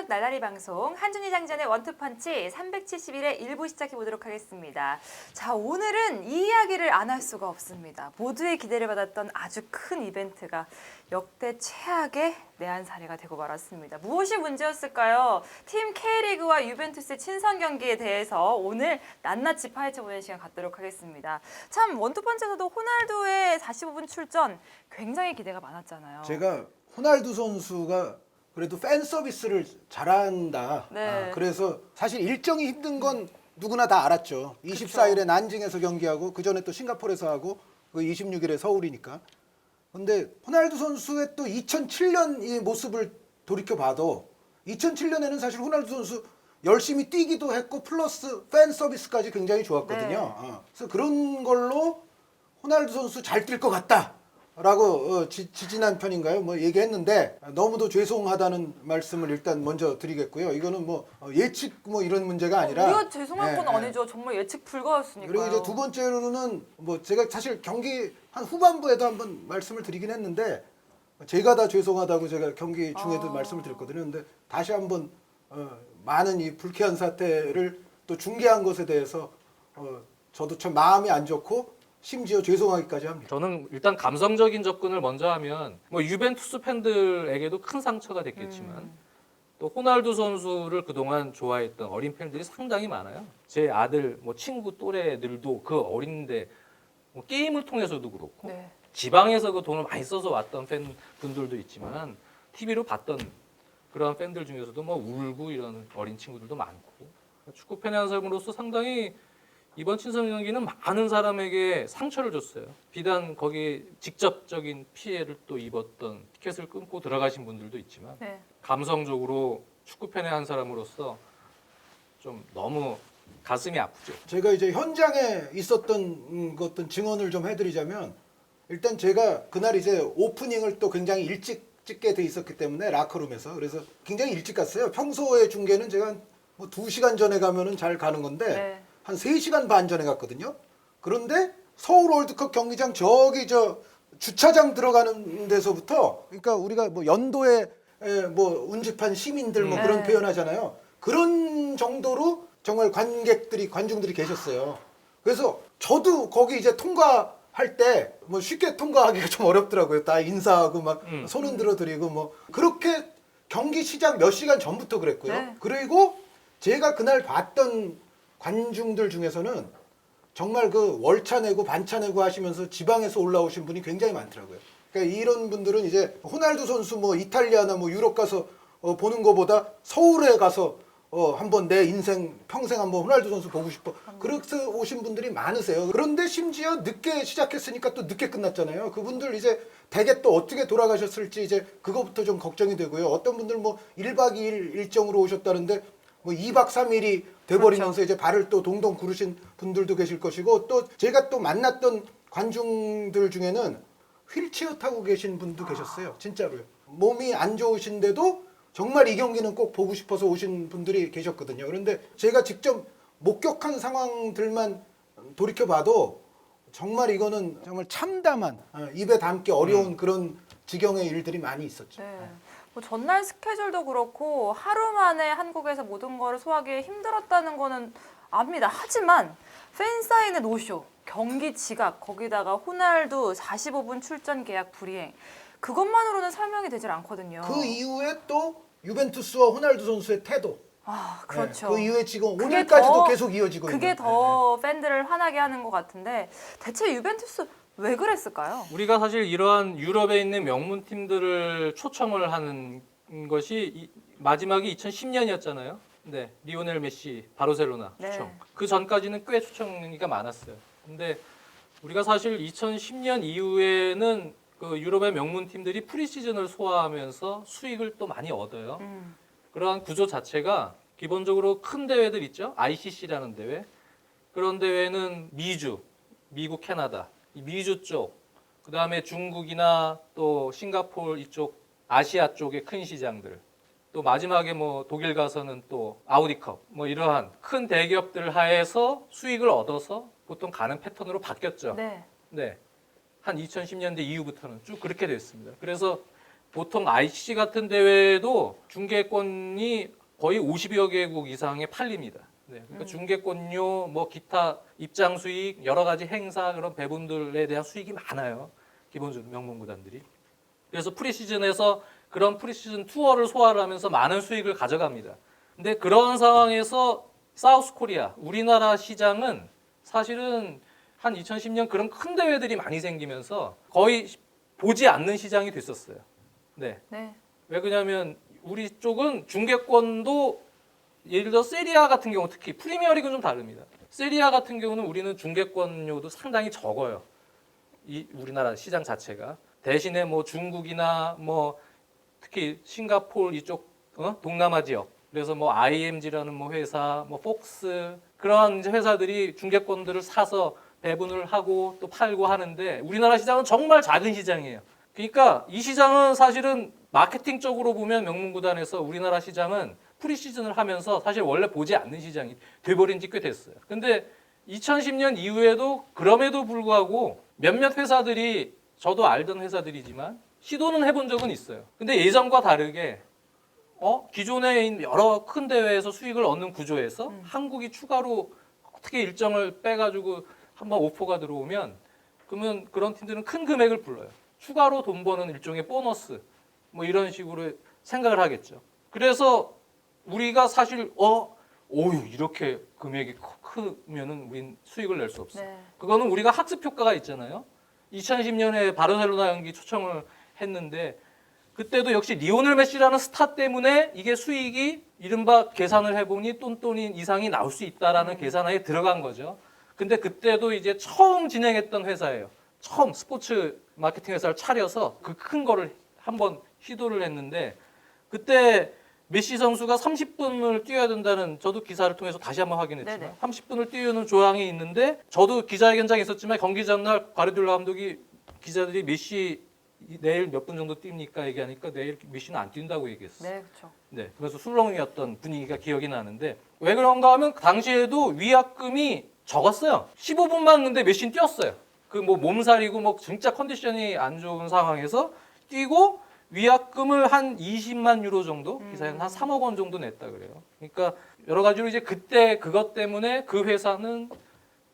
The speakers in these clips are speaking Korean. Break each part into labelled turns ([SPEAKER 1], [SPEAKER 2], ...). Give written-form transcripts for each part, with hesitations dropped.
[SPEAKER 1] 월드컵 날라리 방송 한준희 장전의 원투펀치 371회 1부 시작해 보도록 하겠습니다. 자, 오늘은 이 이야기를 안 할 수가 없습니다. 모두의 기대를 받았던 아주 큰 이벤트가 역대 최악의 내한 사례가 되고 말았습니다. 무엇이 문제였을까요? 팀 K리그와 유벤투스의 친선 경기에 대해서 오늘 낱낱이 파헤쳐보는 시간 갖도록 하겠습니다. 참 원투펀치에서도 호날두의 45분 출전 굉장히 기대가 많았잖아요.
[SPEAKER 2] 제가 호날두 선수가 그래도 팬 서비스를 잘한다.
[SPEAKER 1] 네.
[SPEAKER 2] 그래서 사실 일정이 힘든 건 누구나 다 알았죠. 24일에 난징에서 경기하고 그 전에 또 싱가포르에서 하고 그 26일에 서울이니까. 근데 호날두 선수의 또 2007년 이 모습을 돌이켜 봐도 2007년에는 사실 호날두 선수 열심히 뛰기도 했고 플러스 팬 서비스까지 굉장히 좋았거든요.
[SPEAKER 1] 네.
[SPEAKER 2] 그래서 그런 걸로 호날두 선수 잘 뛸 것 같다. 라고 지진한 편인가요? 뭐 얘기했는데 너무도 죄송하다는 말씀을 일단 먼저 드리겠고요. 이거는 뭐 예측 뭐 이런 문제가 아니라
[SPEAKER 1] 우리가 죄송한 건 아니죠. 정말 예측 불가였으니까요.
[SPEAKER 2] 그리고 이제 두 번째로는 뭐 제가 사실 경기 한 후반부에도 한번 말씀을 드리긴 했는데 제가 다 죄송하다고 제가 경기 중에도 말씀을 드렸거든요. 근데 다시 한번 많은 이 불쾌한 사태를 또 중계한 것에 대해서 저도 참 마음이 안 좋고 심지어 죄송하기까지 합니다.
[SPEAKER 3] 저는 일단 감성적인 접근을 먼저 하면 뭐 유벤투스 팬들에게도 큰 상처가 됐겠지만 또 호날두 선수를 그동안 좋아했던 어린 팬들이 상당히 많아요. 제 아들 뭐 친구 또래들도 그 어린데 뭐 게임을 통해서도 그렇고
[SPEAKER 1] 네. 지방에서
[SPEAKER 3] 지방에서 그 돈을 많이 써서 왔던 팬분들도 있지만 TV로 봤던 그런 팬들 중에서도 뭐 울고 이런 어린 친구들도 많고 축구 팬의 한 사람으로서 상당히 이번 친선 경기는 많은 사람에게 상처를 줬어요. 비단 거기 직접적인 피해를 또 입었던 티켓을 끊고 들어가신 분들도 있지만
[SPEAKER 1] 네.
[SPEAKER 3] 감성적으로 축구 팬의 한 사람으로서 좀 너무 가슴이 아프죠.
[SPEAKER 2] 제가 이제 현장에 있었던 어떤 증언을 좀 해드리자면 일단 제가 그날 이제 오프닝을 또 굉장히 일찍 찍게 돼 있었기 때문에 라커룸에서 그래서 굉장히 일찍 갔어요. 평소에 중계는 제가 뭐 2시간 전에 가면은 잘 가는 건데
[SPEAKER 1] 네.
[SPEAKER 2] 한 3시간 반 전에 갔거든요. 그런데 서울 월드컵 경기장 저기 저 주차장 들어가는 데서부터 그러니까 우리가 뭐 연도에 뭐 운집한 시민들 뭐 그런
[SPEAKER 1] 네.
[SPEAKER 2] 표현하잖아요. 그런 정도로 정말 관중들이 계셨어요. 그래서 저도 거기 이제 통과할 때 뭐 쉽게 통과하기가 좀 어렵더라고요. 다 인사하고 막 손 흔들어 드리고 뭐 그렇게 경기 시작 몇 시간 전부터 그랬고요.
[SPEAKER 1] 네.
[SPEAKER 2] 그리고 제가 그날 봤던 관중들 중에서는 정말 그 월차 내고 반차 내고 하시면서 지방에서 올라오신 분이 굉장히 많더라고요. 그러니까 이런 분들은 이제 호날두 선수 뭐 이탈리아나 뭐 유럽 가서 보는 것보다 서울에 가서 한번 내 인생 평생 한번 호날두 선수 보고 싶어. 그렇게 오신 분들이 많으세요. 그런데 심지어 늦게 시작했으니까 또 늦게 끝났잖아요. 그분들 이제 대개 또 어떻게 돌아가셨을지 이제 그거부터 좀 걱정이 되고요. 어떤 분들 뭐 1박 2일 일정으로 오셨다는데 뭐 2박 3일이 돼버리면서
[SPEAKER 1] 그렇죠.
[SPEAKER 2] 이제 발을 또 동동 구르신 분들도 계실 것이고 또 제가 또 만났던 관중들 중에는 휠체어 타고 계신 분도 계셨어요. 진짜로요. 몸이 안 좋으신데도 정말 이 경기는 꼭 보고 싶어서 오신 분들이 계셨거든요. 그런데 제가 직접 목격한 상황들만 돌이켜봐도 정말 이거는 정말 참담한 입에 담기 어려운 그런 지경의 일들이 많이 있었죠.
[SPEAKER 1] 네. 뭐 전날 스케줄도 그렇고 하루 만에 한국에서 모든 거를 소화하기 힘들었다는 거는 압니다. 하지만 팬사인회 노쇼, 경기 지각, 거기다가 호날두 45분 출전 계약 불이행 그것만으로는 설명이 되질 않거든요.
[SPEAKER 2] 그 이후에 또 유벤투스와 호날두 선수의 태도.
[SPEAKER 1] 아, 그렇죠.
[SPEAKER 2] 그 이후에 지금
[SPEAKER 1] 그게
[SPEAKER 2] 오늘까지도
[SPEAKER 1] 더-
[SPEAKER 2] 계속 이어지고 있는.
[SPEAKER 1] 그게 더 팬들을 화나게 하는 것 같은데 대체 유벤투스 왜 그랬을까요?
[SPEAKER 3] 우리가 사실 이러한 유럽에 있는 명문 팀들을 초청을 하는 것이 마지막이 2010년이었잖아요. 네, 리오넬 메시 바르셀로나
[SPEAKER 1] 네.
[SPEAKER 3] 초청. 그 전까지는 꽤 초청이 많았어요. 근데 우리가 사실 2010년 이후에는 그 유럽의 명문 팀들이 프리시즌을 소화하면서 수익을 또 많이 얻어요. 그러한 구조 자체가 기본적으로 큰 대회들 있죠. ICC라는 대회. 그런 대회는 미주, 미국, 캐나다, 이 미주 쪽, 그 다음에 중국이나 또 싱가포르 이쪽 아시아 쪽의 큰 시장들, 또 마지막에 뭐 독일 가서는 또 아우디컵, 뭐 이러한 큰 대기업들 하에서 수익을 얻어서 보통 가는 패턴으로 바뀌었죠.
[SPEAKER 1] 네.
[SPEAKER 3] 네. 한 2010년대 이후부터는 쭉 그렇게 됐습니다. 그래서 보통 ICC 같은 대회도 중계권이 거의 50여 개국 이상에 팔립니다. 네, 그러니까 중계권료, 뭐 기타 입장 수익, 여러 가지 행사 그런 배분들에 대한 수익이 많아요. 기본적으로 명문 구단들이. 그래서 프리시즌에서 그런 프리시즌 투어를 소화를 하면서 많은 수익을 가져갑니다. 근데 그런 상황에서 사우스 코리아, 우리나라 시장은 사실은 한 2010년 그런 큰 대회들이 많이 생기면서 거의 보지 않는 시장이 됐었어요. 네.
[SPEAKER 1] 네.
[SPEAKER 3] 왜 그러냐면 우리 쪽은 중계권도 예를 들어 세리아 같은 경우 특히 프리미어리그는 좀 다릅니다. 세리아 같은 경우는 우리는 중계권료도 상당히 적어요. 이 우리나라 시장 자체가 대신에 뭐 중국이나 뭐 특히 싱가포르 이쪽 동남아 지역 그래서 뭐 IMG라는 뭐 회사, 뭐 폭스 그러한 이제 회사들이 중계권들을 사서 배분을 하고 또 팔고 하는데 우리나라 시장은 정말 작은 시장이에요. 그러니까 이 시장은 사실은 마케팅적으로 보면 명문구단에서 우리나라 시장은 프리시즌을 하면서 사실 원래 보지 않는 시장이 돼버린 지 꽤 됐어요. 근데 2010년 이후에도 그럼에도 불구하고 몇몇 회사들이 저도 알던 회사들이지만 시도는 해본 적은 있어요. 근데 예전과 다르게 기존에 있는 여러 큰 대회에서 수익을 얻는 구조에서 한국이 추가로 어떻게 일정을 빼가지고 한번 오퍼가 들어오면 그러면 그런 팀들은 큰 금액을 불러요. 추가로 돈 버는 일종의 보너스 뭐 이런 식으로 생각을 하겠죠. 그래서 우리가 사실 오유 이렇게 금액이 크면은 우린 수익을 낼 수 없어.
[SPEAKER 1] 네.
[SPEAKER 3] 그거는 우리가 학습 효과가 있잖아요. 2010년에 바르셀로나 경기 초청을 했는데 그때도 역시 리오넬 메시라는 스타 때문에 이게 수익이 이른바 계산을 해보니 똔똔인 이상이 나올 수 있다라는 계산하에 들어간 거죠. 근데 그때도 이제 처음 진행했던 회사예요. 처음 스포츠 마케팅 회사를 차려서 그 큰 거를 한번 시도를 했는데 그때 메시 선수가 30분을 뛰어야 된다는 저도 기사를 통해서 다시 한번 확인했지만
[SPEAKER 1] 네네.
[SPEAKER 3] 30분을 뛰는 조항이 있는데 저도 기자회견장에 있었지만 경기 전날 가르디올라 감독이 기자들이 메시 내일 몇 분 정도 뜁니까 얘기하니까 내일 메시는 안 뛴다고 얘기했어요.
[SPEAKER 1] 네, 그렇죠.
[SPEAKER 3] 네, 그래서 술렁이었던 분위기가 기억이 나는데 왜 그런가 하면 당시에도 위약금이 적었어요. 15분만 근데 메시는 뛰었어요. 그 뭐 몸살이고 뭐 진짜 컨디션이 안 좋은 상황에서 뛰고 위약금을 한 20만 유로 정도, 기사에는 한 3억 원 정도 냈다 그래요. 그러니까 여러 가지로 이제 그때 그것 때문에 그 회사는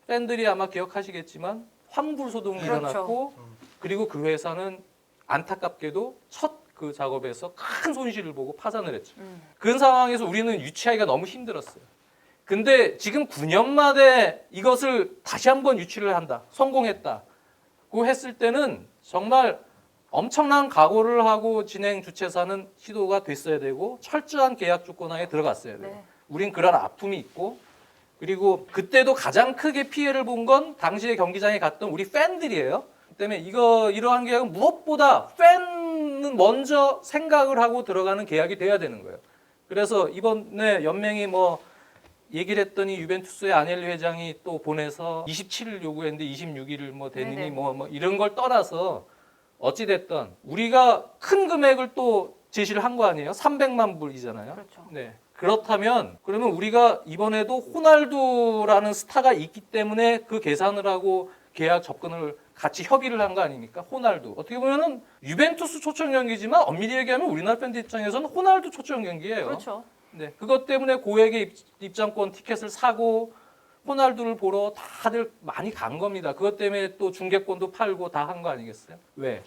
[SPEAKER 3] 팬들이 아마 기억하시겠지만 환불 소동이
[SPEAKER 1] 그렇죠.
[SPEAKER 3] 일어났고 그리고 그 회사는 안타깝게도 첫 그 작업에서 큰 손실을 보고 파산을 했죠. 그런 상황에서 우리는 유치하기가 너무 힘들었어요. 근데 지금 9년 만에 이것을 다시 한번 유치를 한다. 성공했다고 했을 때는 정말 엄청난 각오를 하고 진행 주최사는 시도가 됐어야 되고 철저한 계약 조건하에 들어갔어야 돼요.
[SPEAKER 1] 네.
[SPEAKER 3] 우린 그런 아픔이 있고 그리고 그때도 가장 크게 피해를 본 건 당시에 경기장에 갔던 우리 팬들이에요. 때문에 이러한 계약은 무엇보다 팬은 먼저 생각을 하고 들어가는 계약이 돼야 되는 거예요. 그래서 이번에 연맹이 뭐 얘기를 했더니 유벤투스의 아넬리 회장이 또 보내서 27일 요구했는데 26일을 뭐 되느니
[SPEAKER 1] 네네.
[SPEAKER 3] 뭐 이런 걸 떠나서 어찌 됐든 우리가 큰 금액을 또 제시를 한 거 아니에요? 300만 불이잖아요.
[SPEAKER 1] 그렇죠.
[SPEAKER 3] 네. 그렇다면 그러면 우리가 이번에도 호날두라는 스타가 있기 때문에 그 계산을 하고 계약 접근을 같이 협의를 한 거 아닙니까? 호날두. 어떻게 보면은 유벤투스 초청 경기지만 엄밀히 얘기하면 우리나라 팬들 입장에서는 호날두 초청 경기예요.
[SPEAKER 1] 그렇죠.
[SPEAKER 3] 네. 그것 때문에 고액의 입장권 티켓을 사고 호날두를 보러 다들 많이 간 겁니다. 그것 때문에 또 중계권도 팔고 다 한 거 아니겠어요? 왜?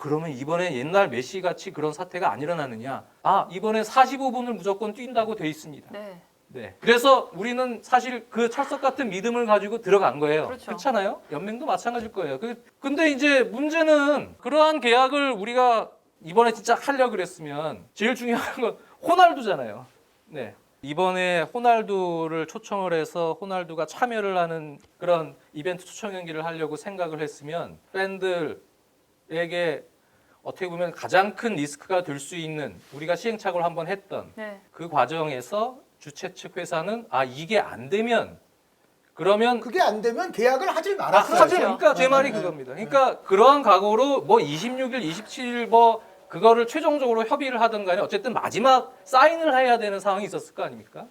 [SPEAKER 3] 그러면 이번에 옛날 메시 같이 그런 사태가 안 일어나느냐? 이번에 45분을 무조건 뛴다고 돼 있습니다.
[SPEAKER 1] 네.
[SPEAKER 3] 네. 그래서 우리는 사실 그 철석 같은 믿음을 가지고 들어간 거예요.
[SPEAKER 1] 그렇죠.
[SPEAKER 3] 그렇잖아요? 연맹도 마찬가지일 거예요. 근데 이제 문제는 그러한 계약을 우리가 이번에 진짜 하려고 그랬으면 제일 중요한 건 호날두잖아요. 네. 이번에 호날두를 초청을 해서 호날두가 참여를 하는 그런 이벤트 초청 경기를 하려고 생각을 했으면 팬들에게 어떻게 보면 가장 큰 리스크가 될 수 있는 우리가 시행착오를 한번 했던
[SPEAKER 1] 네.
[SPEAKER 3] 그 과정에서 주최 측 회사는 이게 안 되면 그러면
[SPEAKER 2] 그게 안 되면 계약을 하질
[SPEAKER 3] 하지
[SPEAKER 2] 말았어야죠.
[SPEAKER 3] 그러니까 제 말이 그겁니다. 그러니까 그러한 각오로 뭐 26일, 27일 뭐 그거를 최종적으로 협의를 하든 간에 어쨌든 마지막 사인을 해야 되는 상황이 있었을 거 아닙니까?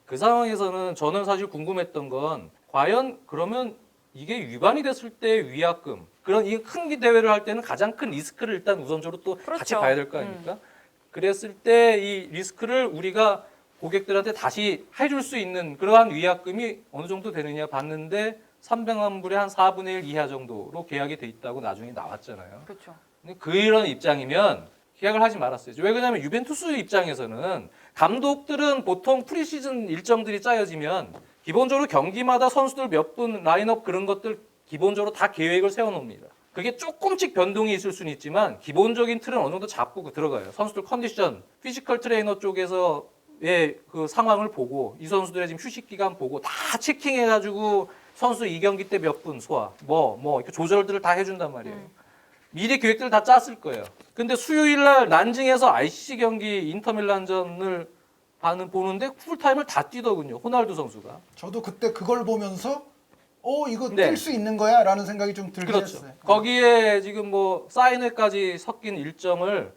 [SPEAKER 3] 그 상황에서는 저는 사실 궁금했던 건 과연 그러면 이게 위반이 됐을 때 위약금 그런 이 큰 대회를 할 때는 가장 큰 리스크를 일단 우선적으로 또
[SPEAKER 1] 그렇죠.
[SPEAKER 3] 같이 봐야 될 거 아닙니까? 그랬을 때 이 리스크를 우리가 고객들한테 다시 해줄 수 있는 그러한 위약금이 어느 정도 되느냐 봤는데 300만 불의 한 4분의 1 이하 정도로 계약이 돼 있다고 나중에 나왔잖아요.
[SPEAKER 1] 그렇죠.
[SPEAKER 3] 근데 그런 입장이면 계약을 하지 말았어요. 왜 그러냐면 유벤투스 입장에서는 감독들은 보통 프리시즌 일정들이 짜여지면 기본적으로 경기마다 선수들 몇 분 라인업 그런 것들 기본적으로 다 계획을 세워놓습니다. 그게 조금씩 변동이 있을 수는 있지만 기본적인 틀은 어느 정도 잡고 들어가요. 선수들 컨디션, 피지컬 트레이너 쪽에서의 그 상황을 보고 이 선수들의 지금 휴식 기간 보고 다 체킹해가지고 선수 이 경기 때 몇 분 소화, 이렇게 조절들을 다 해준단 말이에요. 미리 계획들을 다 짰을 거예요. 근데 수요일 날 난징에서 ICC 경기 인터밀란전을 보는데 풀타임을 다 뛰더군요. 호날두 선수가.
[SPEAKER 2] 저도 그때 그걸 보면서 이거
[SPEAKER 3] 네.
[SPEAKER 2] 뛸 수 있는 거야 라는 생각이 좀 들긴
[SPEAKER 3] 그렇죠.
[SPEAKER 2] 했어요.
[SPEAKER 3] 거기에 지금 뭐 사인회까지 섞인 일정을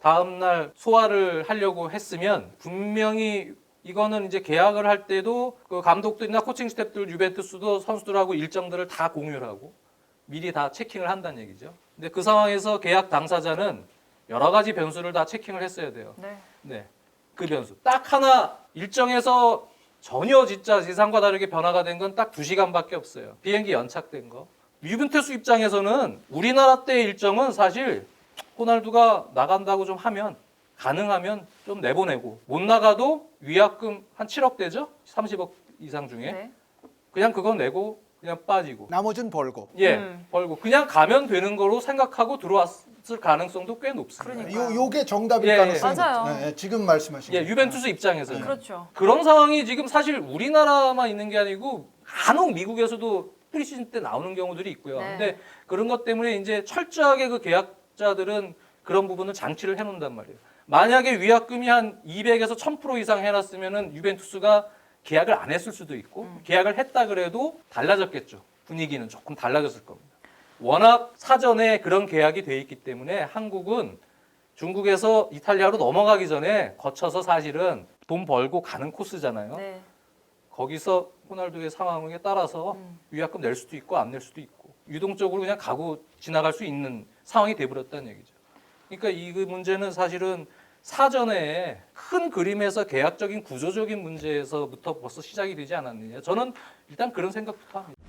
[SPEAKER 3] 다음 날 소화를 하려고 했으면 분명히 이거는 이제 계약을 할 때도 그 감독들이나 코칭 스태프들 유벤투스도 선수들하고 일정들을 다 공유를 하고 미리 다 체킹을 한다는 얘기죠. 근데 그 상황에서 계약 당사자는 여러 가지 변수를 다 체킹을 했어야 돼요.
[SPEAKER 1] 네.
[SPEAKER 3] 네. 그 변수. 딱 하나 일정에서 전혀 진짜 예상과 다르게 변화가 된 건 딱 2시간밖에 없어요. 비행기 연착된 거. 유벤투스 입장에서는 우리나라 때 일정은 사실 호날두가 나간다고 좀 하면 가능하면 좀 내보내고 못 나가도 위약금 한 7억 되죠? 30억 이상 중에.
[SPEAKER 1] 네.
[SPEAKER 3] 그냥 그거 내고 그냥 빠지고.
[SPEAKER 2] 나머지는 벌고.
[SPEAKER 3] 예, 벌고 그냥 가면 되는 거로 생각하고 들어왔을 가능성도 꽤 높습니다.
[SPEAKER 1] 그러니까요.
[SPEAKER 2] 요게 정답일
[SPEAKER 3] 예,
[SPEAKER 2] 가능성이
[SPEAKER 1] 맞아요.
[SPEAKER 2] 높죠. 네, 지금 말씀하신
[SPEAKER 3] 예,
[SPEAKER 2] 거.
[SPEAKER 3] 유벤투스 입장에서는
[SPEAKER 1] 그렇죠.
[SPEAKER 3] 그런 상황이 지금 사실 우리나라만 있는 게 아니고 간혹 미국에서도 프리시즌 때 나오는 경우들이 있고요.
[SPEAKER 1] 네.
[SPEAKER 3] 근데 그런 것 때문에 이제 철저하게 그 계약자들은 그런 부분을 장치를 해놓는단 말이에요. 만약에 위약금이 한 200에서 1000% 이상 해놨으면은 유벤투스가 계약을 안 했을 수도 있고 계약을 했다 그래도 달라졌겠죠. 분위기는 조금 달라졌을 겁니다. 워낙 사전에 그런 계약이 돼 있기 때문에 한국은 중국에서 이탈리아로 넘어가기 전에 거쳐서 사실은 돈 벌고 가는 코스잖아요.
[SPEAKER 1] 네.
[SPEAKER 3] 거기서 호날두의 상황에 따라서 위약금 낼 수도 있고 안 낼 수도 있고 유동적으로 그냥 가고 지나갈 수 있는 상황이 돼버렸다는 얘기죠. 그러니까 이 문제는 사실은 사전에 큰 그림에서 계약적인 구조적인 문제에서부터 벌써 시작이 되지 않았느냐. 저는 일단 그런 생각부터 합니다.